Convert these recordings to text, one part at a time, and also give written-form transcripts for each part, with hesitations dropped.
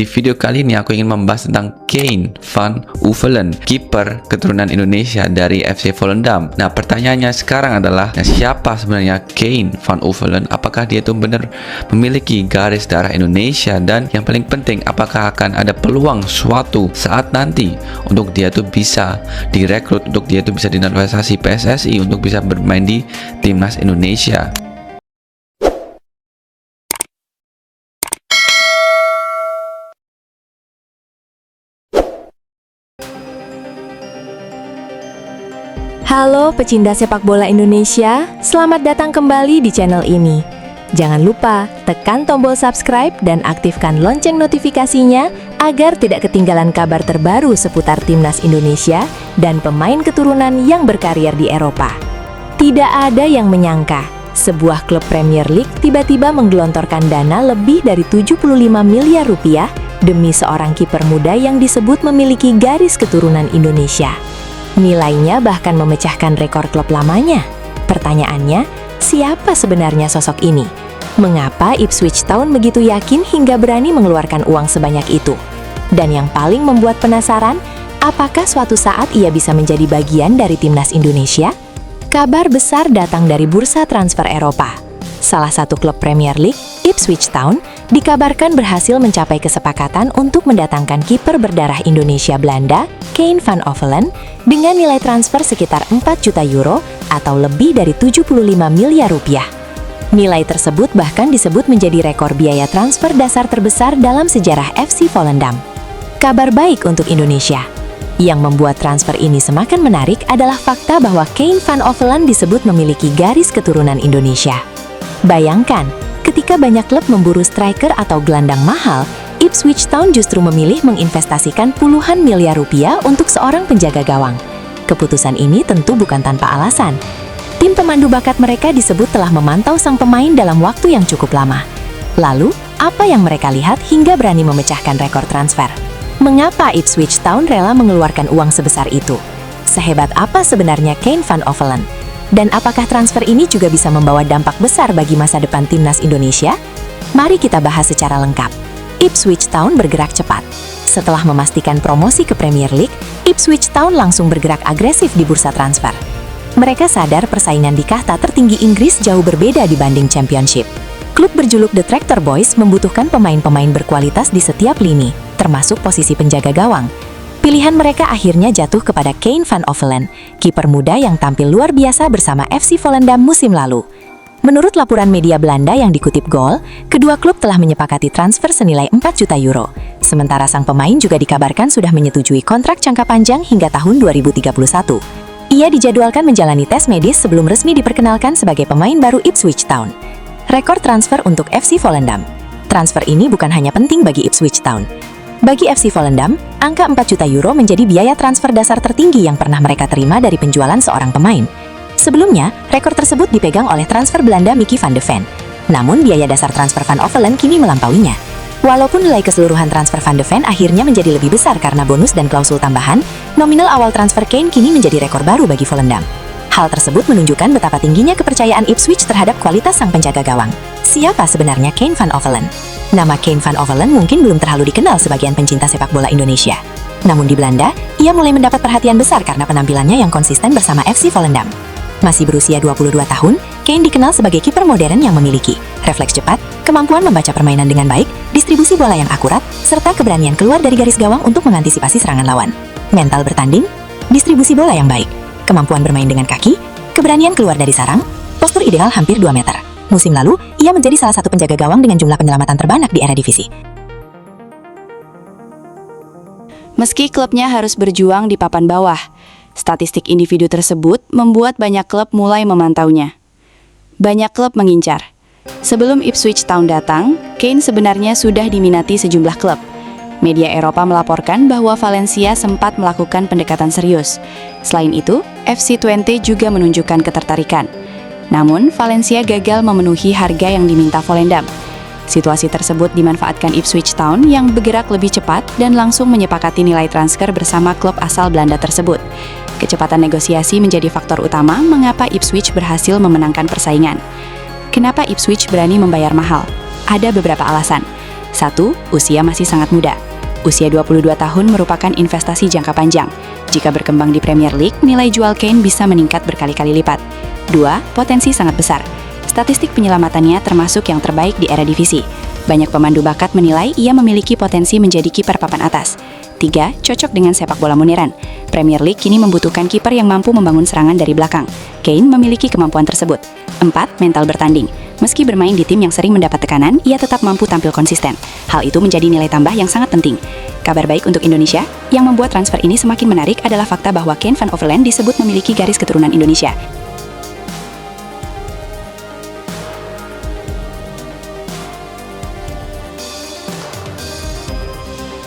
Di video kali ini aku ingin membahas tentang Kane van Uffelen, kiper keturunan Indonesia dari FC Volendam. Nah, pertanyaannya sekarang adalah, siapa sebenarnya Kane van Uffelen? Apakah dia itu benar memiliki garis darah Indonesia? Dan yang paling penting, apakah akan ada peluang suatu saat nanti untuk dia itu bisa direkrut, untuk dia itu bisa dinaturalisasi PSSI untuk bisa bermain di timnas Indonesia? Halo pecinta sepak bola Indonesia, selamat datang kembali di channel ini. Jangan lupa tekan tombol subscribe dan aktifkan lonceng notifikasinya agar tidak ketinggalan kabar terbaru seputar timnas Indonesia dan pemain keturunan yang berkarir di Eropa. Tidak ada yang menyangka, sebuah klub Premier League tiba-tiba menggelontorkan dana lebih dari 75 miliar rupiah demi seorang kiper muda yang disebut memiliki garis keturunan Indonesia. Nilainya bahkan memecahkan rekor klub lamanya. Pertanyaannya, siapa sebenarnya sosok ini? Mengapa Ipswich Town begitu yakin hingga berani mengeluarkan uang sebanyak itu? Dan yang paling membuat penasaran, apakah suatu saat ia bisa menjadi bagian dari timnas Indonesia? Kabar besar datang dari bursa transfer Eropa. Salah satu klub Premier League, Ipswich Town, dikabarkan berhasil mencapai kesepakatan untuk mendatangkan kiper berdarah Indonesia Belanda, Kane van Uffelen, dengan nilai transfer sekitar 4 juta euro atau lebih dari 75 miliar rupiah. Nilai tersebut bahkan disebut menjadi rekor biaya transfer dasar terbesar dalam sejarah FC Volendam. Kabar baik untuk Indonesia. Yang membuat transfer ini semakin menarik adalah fakta bahwa Kane van Uffelen disebut memiliki garis keturunan Indonesia. Bayangkan, ketika banyak klub memburu striker atau gelandang mahal, Ipswich Town justru memilih menginvestasikan puluhan miliar rupiah untuk seorang penjaga gawang. Keputusan ini tentu bukan tanpa alasan. Tim pemandu bakat mereka disebut telah memantau sang pemain dalam waktu yang cukup lama. Lalu, apa yang mereka lihat hingga berani memecahkan rekor transfer? Mengapa Ipswich Town rela mengeluarkan uang sebesar itu? Sehebat apa sebenarnya Kane van Uffelen? Dan apakah transfer ini juga bisa membawa dampak besar bagi masa depan timnas Indonesia? Mari kita bahas secara lengkap. Ipswich Town bergerak cepat. Setelah memastikan promosi ke Premier League, Ipswich Town langsung bergerak agresif di bursa transfer. Mereka sadar persaingan di kasta tertinggi Inggris jauh berbeda dibanding Championship. Klub berjuluk The Tractor Boys membutuhkan pemain-pemain berkualitas di setiap lini, termasuk posisi penjaga gawang. Pilihan mereka akhirnya jatuh kepada Kane van Uffelen, kiper muda yang tampil luar biasa bersama FC Volendam musim lalu. Menurut laporan media Belanda yang dikutip Goal, kedua klub telah menyepakati transfer senilai 4 juta euro. Sementara sang pemain juga dikabarkan sudah menyetujui kontrak jangka panjang hingga tahun 2031. Ia dijadwalkan menjalani tes medis sebelum resmi diperkenalkan sebagai pemain baru Ipswich Town. Rekor transfer untuk FC Volendam. Transfer ini bukan hanya penting bagi Ipswich Town. Bagi FC Volendam, angka 4 juta euro menjadi biaya transfer dasar tertinggi yang pernah mereka terima dari penjualan seorang pemain. Sebelumnya, rekor tersebut dipegang oleh transfer Belanda Mickey van de Ven. Namun, biaya dasar transfer Van Uffelen kini melampauinya. Walaupun nilai keseluruhan transfer Van de Ven akhirnya menjadi lebih besar karena bonus dan klausul tambahan, nominal awal transfer Kane kini menjadi rekor baru bagi Volendam. Hal tersebut menunjukkan betapa tingginya kepercayaan Ipswich terhadap kualitas sang penjaga gawang. Siapa sebenarnya Kane van Uffelen? Nama Kane van Uffelen mungkin belum terlalu dikenal sebagian pencinta sepak bola Indonesia. Namun di Belanda, ia mulai mendapat perhatian besar karena penampilannya yang konsisten bersama FC Volendam. Masih berusia 22 tahun, Kane dikenal sebagai kiper modern yang memiliki refleks cepat, kemampuan membaca permainan dengan baik, distribusi bola yang akurat, serta keberanian keluar dari garis gawang untuk mengantisipasi serangan lawan. Mental bertanding, distribusi bola yang baik, kemampuan bermain dengan kaki, keberanian keluar dari sarang, postur ideal hampir 2 meter. Musim lalu, ia menjadi salah satu penjaga gawang dengan jumlah penyelamatan terbanyak di era divisi. Meski klubnya harus berjuang di papan bawah, statistik individu tersebut membuat banyak klub mulai memantaunya. Banyak klub mengincar. Sebelum Ipswich Town datang, Kane sebenarnya sudah diminati sejumlah klub. Media Eropa melaporkan bahwa Valencia sempat melakukan pendekatan serius. Selain itu, FC Twente juga menunjukkan ketertarikan. Namun, Valencia gagal memenuhi harga yang diminta Volendam. Situasi tersebut dimanfaatkan Ipswich Town yang bergerak lebih cepat dan langsung menyepakati nilai transfer bersama klub asal Belanda tersebut. Kecepatan negosiasi menjadi faktor utama mengapa Ipswich berhasil memenangkan persaingan. Kenapa Ipswich berani membayar mahal? Ada beberapa alasan. 1. Usia masih sangat muda. Usia 22 tahun merupakan investasi jangka panjang. Jika berkembang di Premier League, nilai jual Kane bisa meningkat berkali-kali lipat. 2. Potensi sangat besar. Statistik penyelamatannya termasuk yang terbaik di era divisi. Banyak pemandu bakat menilai ia memiliki potensi menjadi kiper papan atas. 3. Cocok dengan sepak bola modern. Premier League kini membutuhkan kiper yang mampu membangun serangan dari belakang. Kane memiliki kemampuan tersebut. 4. Mental bertanding. Meski bermain di tim yang sering mendapat tekanan, ia tetap mampu tampil konsisten. Hal itu menjadi nilai tambah yang sangat penting. Kabar baik untuk Indonesia, yang membuat transfer ini semakin menarik adalah fakta bahwa Kane van Overland disebut memiliki garis keturunan Indonesia.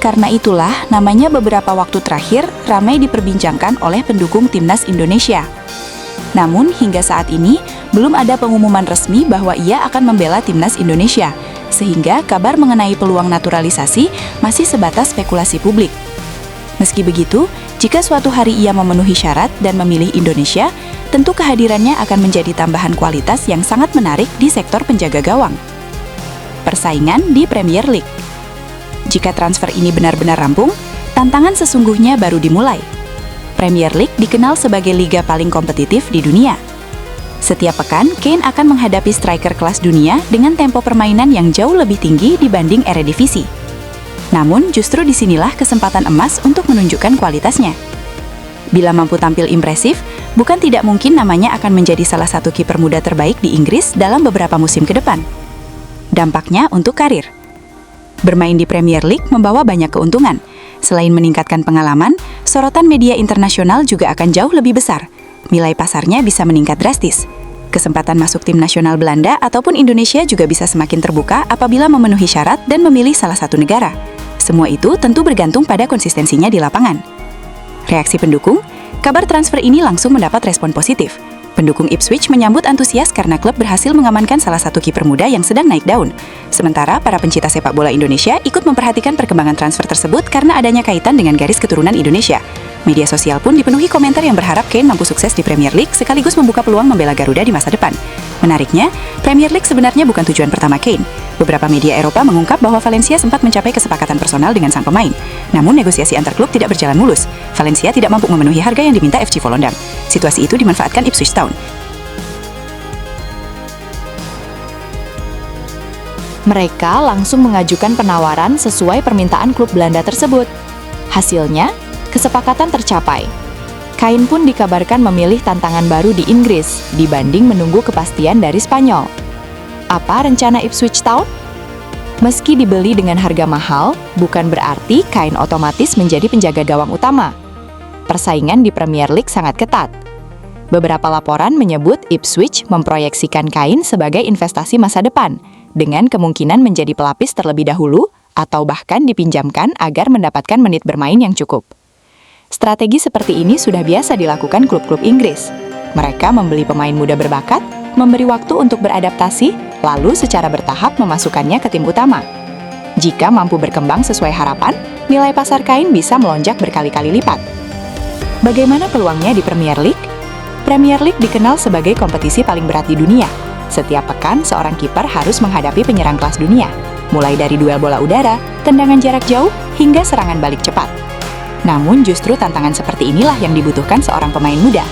Karena itulah, namanya beberapa waktu terakhir ramai diperbincangkan oleh pendukung timnas Indonesia. Namun, hingga saat ini, belum ada pengumuman resmi bahwa ia akan membela timnas Indonesia, sehingga kabar mengenai peluang naturalisasi masih sebatas spekulasi publik. Meski begitu, jika suatu hari ia memenuhi syarat dan memilih Indonesia, tentu kehadirannya akan menjadi tambahan kualitas yang sangat menarik di sektor penjaga gawang. Persaingan di Premier League. Jika transfer ini benar-benar rampung, tantangan sesungguhnya baru dimulai. Premier League dikenal sebagai liga paling kompetitif di dunia. Setiap pekan, Kane akan menghadapi striker kelas dunia dengan tempo permainan yang jauh lebih tinggi dibanding Eredivisie. Namun, justru disinilah kesempatan emas untuk menunjukkan kualitasnya. Bila mampu tampil impresif, bukan tidak mungkin namanya akan menjadi salah satu kiper muda terbaik di Inggris dalam beberapa musim ke depan. Dampaknya untuk karir. Bermain di Premier League membawa banyak keuntungan. Selain meningkatkan pengalaman, sorotan media internasional juga akan jauh lebih besar. Nilai pasarnya bisa meningkat drastis. Kesempatan masuk tim nasional Belanda ataupun Indonesia juga bisa semakin terbuka apabila memenuhi syarat dan memilih salah satu negara. Semua itu tentu bergantung pada konsistensinya di lapangan. Reaksi pendukung, kabar transfer ini langsung mendapat respon positif. Pendukung Ipswich menyambut antusias karena klub berhasil mengamankan salah satu kiper muda yang sedang naik daun. Sementara para pencinta sepak bola Indonesia ikut memperhatikan perkembangan transfer tersebut karena adanya kaitan dengan garis keturunan Indonesia. Media sosial pun dipenuhi komentar yang berharap Kane mampu sukses di Premier League sekaligus membuka peluang membela Garuda di masa depan. Menariknya, Premier League sebenarnya bukan tujuan pertama Kane. Beberapa media Eropa mengungkap bahwa Valencia sempat mencapai kesepakatan personal dengan sang pemain. Namun negosiasi antar klub tidak berjalan mulus. Valencia tidak mampu memenuhi harga yang diminta FC Volendam. Situasi itu dimanfaatkan Ipswich Town. Mereka langsung mengajukan penawaran sesuai permintaan klub Belanda tersebut. Hasilnya, kesepakatan tercapai. Kane pun dikabarkan memilih tantangan baru di Inggris dibanding menunggu kepastian dari Spanyol. Apa rencana Ipswich Town? Meski dibeli dengan harga mahal, bukan berarti Kane otomatis menjadi penjaga gawang utama. Persaingan di Premier League sangat ketat. Beberapa laporan menyebut Ipswich memproyeksikan Kane sebagai investasi masa depan, dengan kemungkinan menjadi pelapis terlebih dahulu atau bahkan dipinjamkan agar mendapatkan menit bermain yang cukup. Strategi seperti ini sudah biasa dilakukan klub-klub Inggris. Mereka membeli pemain muda berbakat, memberi waktu untuk beradaptasi, lalu secara bertahap memasukkannya ke tim utama. Jika mampu berkembang sesuai harapan, nilai pasar Kane bisa melonjak berkali-kali lipat. Bagaimana peluangnya di Premier League? Premier League dikenal sebagai kompetisi paling berat di dunia. Setiap pekan, seorang kiper harus menghadapi penyerang kelas dunia, mulai dari duel bola udara, tendangan jarak jauh, hingga serangan balik cepat. Namun justru tantangan seperti inilah yang dibutuhkan seorang pemain muda.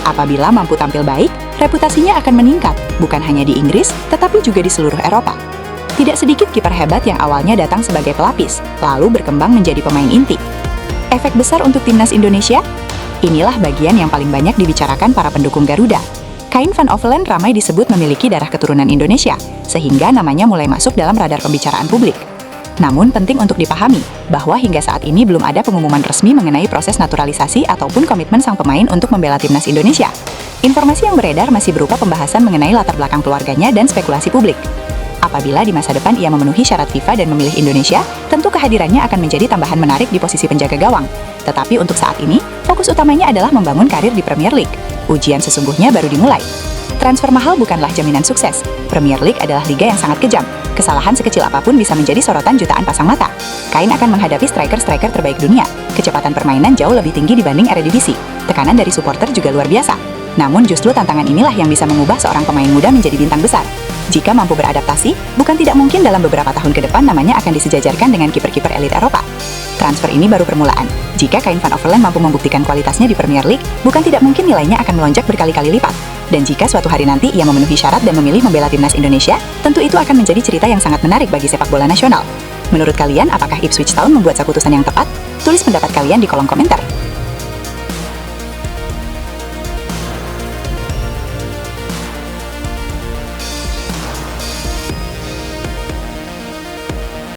Apabila mampu tampil baik, reputasinya akan meningkat, bukan hanya di Inggris, tetapi juga di seluruh Eropa. Tidak sedikit kiper hebat yang awalnya datang sebagai pelapis, lalu berkembang menjadi pemain inti. Efek besar untuk timnas Indonesia? Inilah bagian yang paling banyak dibicarakan para pendukung Garuda. Kane van Overland ramai disebut memiliki darah keturunan Indonesia, sehingga namanya mulai masuk dalam radar pembicaraan publik. Namun penting untuk dipahami bahwa hingga saat ini belum ada pengumuman resmi mengenai proses naturalisasi ataupun komitmen sang pemain untuk membela timnas Indonesia. Informasi yang beredar masih berupa pembahasan mengenai latar belakang keluarganya dan spekulasi publik. Apabila di masa depan ia memenuhi syarat FIFA dan memilih Indonesia, tentu kehadirannya akan menjadi tambahan menarik di posisi penjaga gawang. Tetapi untuk saat ini, fokus utamanya adalah membangun karir di Premier League. Ujian sesungguhnya baru dimulai. Transfer mahal bukanlah jaminan sukses. Premier League adalah liga yang sangat kejam. Kesalahan sekecil apapun bisa menjadi sorotan jutaan pasang mata. Kane akan menghadapi striker-striker terbaik dunia. Kecepatan permainan jauh lebih tinggi dibanding Eredivisie. Tekanan dari supporter juga luar biasa. Namun justru tantangan inilah yang bisa mengubah seorang pemain muda menjadi bintang besar. Jika mampu beradaptasi, bukan tidak mungkin dalam beberapa tahun ke depan namanya akan disejajarkan dengan kiper-kiper elit Eropa. Transfer ini baru permulaan. Jika Kain Van Overland mampu membuktikan kualitasnya di Premier League, bukan tidak mungkin nilainya akan melonjak berkali-kali lipat. Dan jika suatu hari nanti ia memenuhi syarat dan memilih membela timnas Indonesia, tentu itu akan menjadi cerita yang sangat menarik bagi sepak bola nasional. Menurut kalian, apakah Ipswich Town membuat keputusan yang tepat? Tulis pendapat kalian di kolom komentar.